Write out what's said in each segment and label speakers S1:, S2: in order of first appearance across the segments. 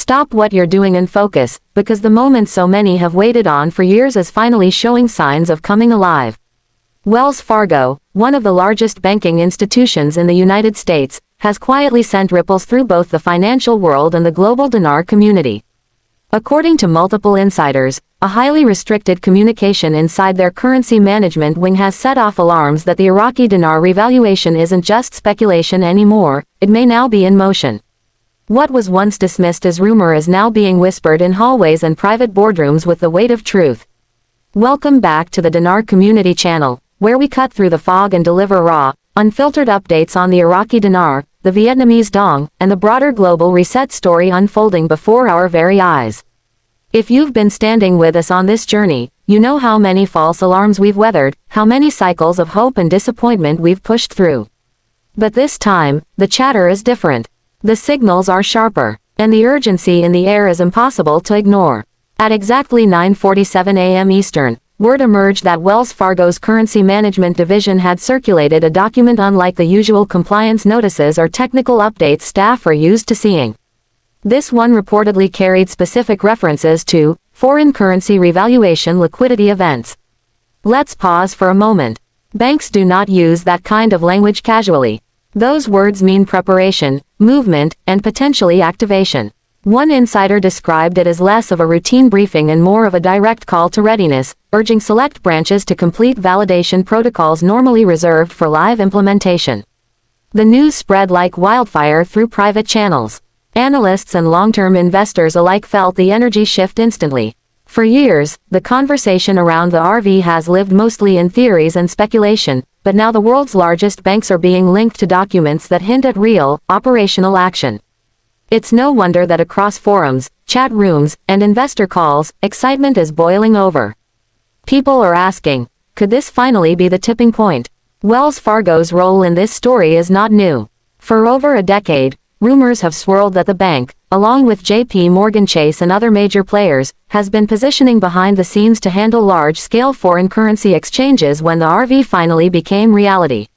S1: Stop what you're doing and focus, because the moment so many have waited on for years is finally showing signs of coming alive. Wells Fargo, one of the largest banking institutions in the United States, has quietly sent ripples through both the financial world and the global dinar community. According to multiple insiders, a highly restricted communication inside their currency management wing has set off alarms that the Iraqi dinar revaluation isn't just speculation anymore, it may now be in motion. What was once dismissed as rumor is now being whispered in hallways and private boardrooms with the weight of truth. Welcome back to the Dinar Community Channel, where we cut through the fog and deliver raw, unfiltered updates on the Iraqi dinar, the Vietnamese dong, and the broader global reset story unfolding before our very eyes. If you've been standing with us on this journey, you know how many false alarms we've weathered, how many cycles of hope and disappointment we've pushed through. But this time, the chatter is different. The signals are sharper, and the urgency in the air is impossible to ignore. At exactly 9:47 a.m. Eastern, word emerged that Wells Fargo's currency management division had circulated a document unlike the usual compliance notices or technical updates staff are used to seeing. This one reportedly carried specific references to foreign currency revaluation liquidity events. Let's pause for a moment. Banks do not use that kind of language casually. Those words mean preparation, movement, and potentially activation. One insider described it as less of a routine briefing and more of a direct call to readiness, urging select branches to complete validation protocols normally reserved for live implementation. The news spread like wildfire through private channels. Analysts and long-term investors alike felt the energy shift instantly. For years, the conversation around the RV has lived mostly in theories and speculation, but now the world's largest banks are being linked to documents that hint at real, operational action. It's no wonder that across forums, chat rooms, and investor calls, excitement is boiling over. People are asking, could this finally be the tipping point? Wells Fargo's role in this story is not new. For over a decade, rumors have swirled that the bank, along with J.P. Morgan Chase and other major players, has been positioning behind the scenes to handle large-scale foreign currency exchanges when the RV finally became reality.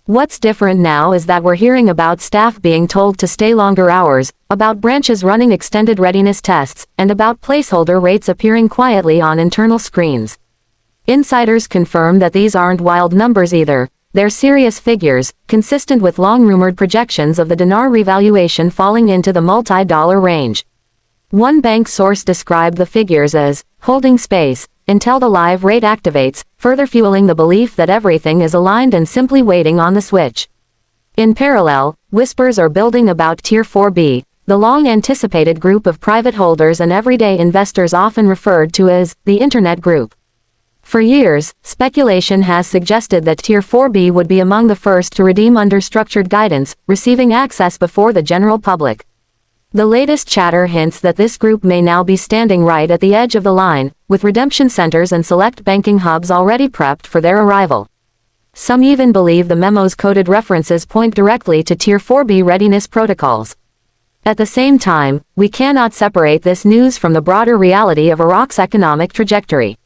S1: What's different now is that we're hearing about staff being told to stay longer hours, about branches running extended readiness tests, and about placeholder rates appearing quietly on internal screens. Insiders confirm that these aren't wild numbers either. They're serious figures, consistent with long-rumored projections of the dinar revaluation falling into the multi-dollar range. One bank source described the figures as holding space until the live rate activates, further fueling the belief that everything is aligned and simply waiting on the switch. In parallel, whispers are building about Tier 4B, the long-anticipated group of private holders and everyday investors often referred to as the Internet Group. For years, speculation has suggested that Tier 4B would be among the first to redeem under structured guidance, receiving access before the general public. The latest chatter hints that this group may now be standing right at the edge of the line, with redemption centers and select banking hubs already prepped for their arrival. Some even believe the memo's coded references point directly to Tier 4B readiness protocols. At the same time, we cannot separate this news from the broader reality of Iraq's economic trajectory.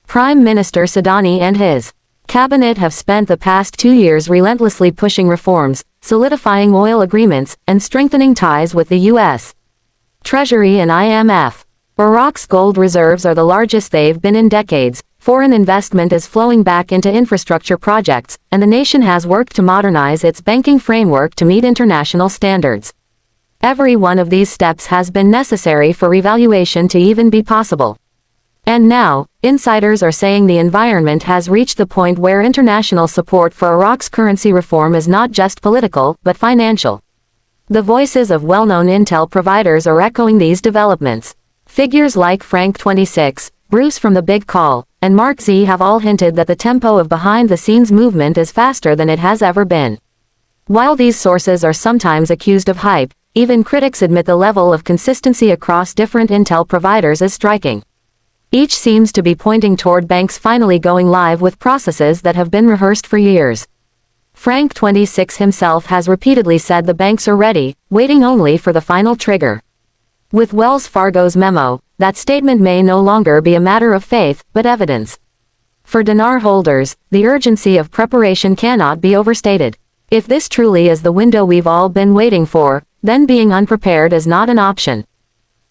S1: Prime Minister Sadani and his cabinet have spent the past 2 years relentlessly pushing reforms, solidifying oil agreements, and strengthening ties with the U.S. Treasury and IMF. Iraq's gold reserves are the largest they've been in decades, foreign investment is flowing back into infrastructure projects, and the nation has worked to modernize its banking framework to meet international standards. Every one of these steps has been necessary for revaluation to even be possible. And now, insiders are saying the environment has reached the point where international support for Iraq's currency reform is not just political, but financial. The voices of well-known intel providers are echoing these developments. Figures like Frank 26, Bruce from The Big Call, and Mark Z have all hinted that the tempo of behind-the-scenes movement is faster than it has ever been. While these sources are sometimes accused of hype, even critics admit the level of consistency across different intel providers is striking. Each seems to be pointing toward banks finally going live with processes that have been rehearsed for years. Frank 26 himself has repeatedly said the banks are ready, waiting only for the final trigger. With Wells Fargo's memo, that statement may no longer be a matter of faith, but evidence. For dinar holders, the urgency of preparation cannot be overstated. If this truly is the window we've all been waiting for, then being unprepared is not an option.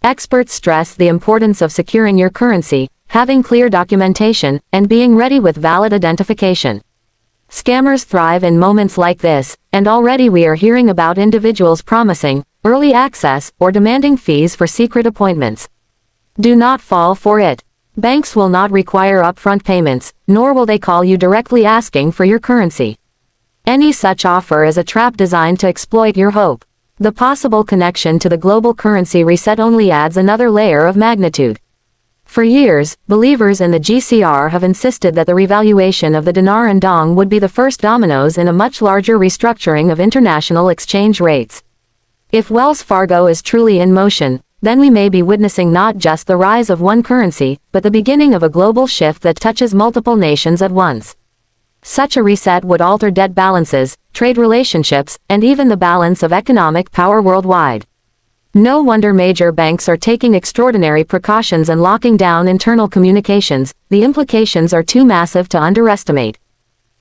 S1: Experts stress the importance of securing your currency, having clear documentation, and being ready with valid identification. Scammers thrive in moments like this, and already we are hearing about individuals promising early access or demanding fees for secret appointments. Do not fall for it. Banks will not require upfront payments, nor will they call you directly asking for your currency. Any such offer is a trap designed to exploit your hope. The possible connection to the global currency reset only adds another layer of magnitude. For years, believers in the GCR have insisted that the revaluation of the dinar and dong would be the first dominoes in a much larger restructuring of international exchange rates. If Wells Fargo is truly in motion, then we may be witnessing not just the rise of one currency, but the beginning of a global shift that touches multiple nations at once. Such a reset would alter debt balances, trade relationships, and even the balance of economic power worldwide. No wonder major banks are taking extraordinary precautions and locking down internal communications. The implications are too massive to underestimate.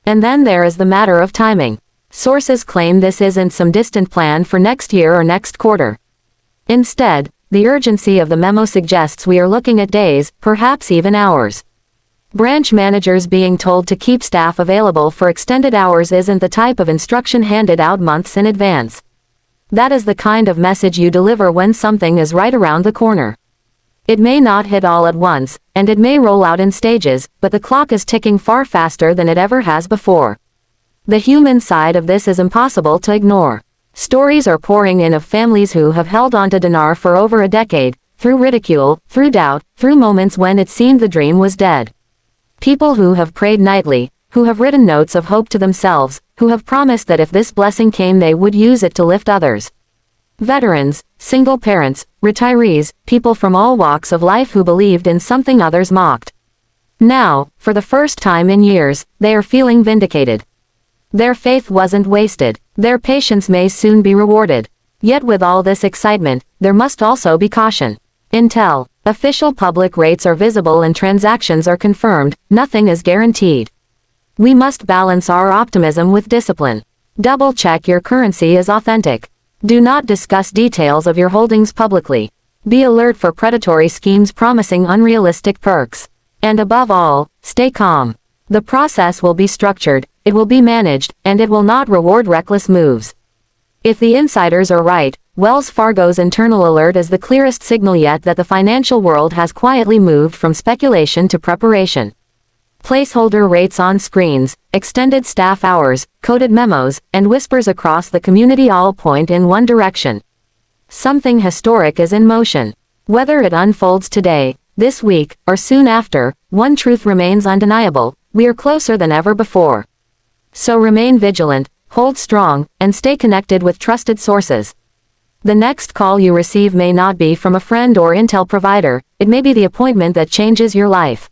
S1: And then there is the matter of timing. Sources claim this isn't some distant plan for next year or next quarter. Instead, the urgency of the memo suggests we are looking at days, perhaps even hours. Branch managers being told to keep staff available for extended hours isn't the type of instruction handed out months in advance. That is the kind of message you deliver when something is right around the corner. It may not hit all at once, and it may roll out in stages, but the clock is ticking far faster than it ever has before. The human side of this is impossible to ignore. Stories are pouring in of families who have held on to dinar for over a decade, through ridicule, through doubt, through moments when it seemed the dream was dead. People who have prayed nightly, who have written notes of hope to themselves, who have promised that if this blessing came they would use it to lift others. Veterans, single parents, retirees, people from all walks of life who believed in something others mocked. Now, for the first time in years, they are feeling vindicated. Their faith wasn't wasted. Their patience may soon be rewarded. Yet with all this excitement, there must also be caution. Until official public rates are visible and transactions are confirmed, nothing is guaranteed. We must balance our optimism with discipline. Double-check your currency is authentic. Do not discuss details of your holdings publicly. Be alert for predatory schemes promising unrealistic perks. And above all, stay calm. The process will be structured, it will be managed, and it will not reward reckless moves. If the insiders are right, Wells Fargo's internal alert is the clearest signal yet that the financial world has quietly moved from speculation to preparation. Placeholder rates on screens, extended staff hours, coded memos, and whispers across the community all point in one direction. Something historic is in motion. Whether it unfolds today, this week, or soon after, one truth remains undeniable: we are closer than ever before. So remain vigilant, hold strong, and stay connected with trusted sources. The next call you receive may not be from a friend or intel provider, it may be the appointment that changes your life.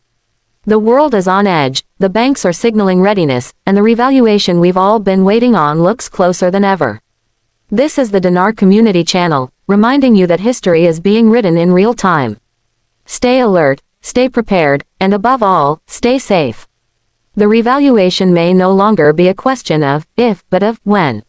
S1: The world is on edge, the banks are signaling readiness, and the revaluation we've all been waiting on looks closer than ever. This is the Dinar Community Channel, reminding you that history is being written in real time. Stay alert, stay prepared, and above all, stay safe. The revaluation may no longer be a question of if, but of when.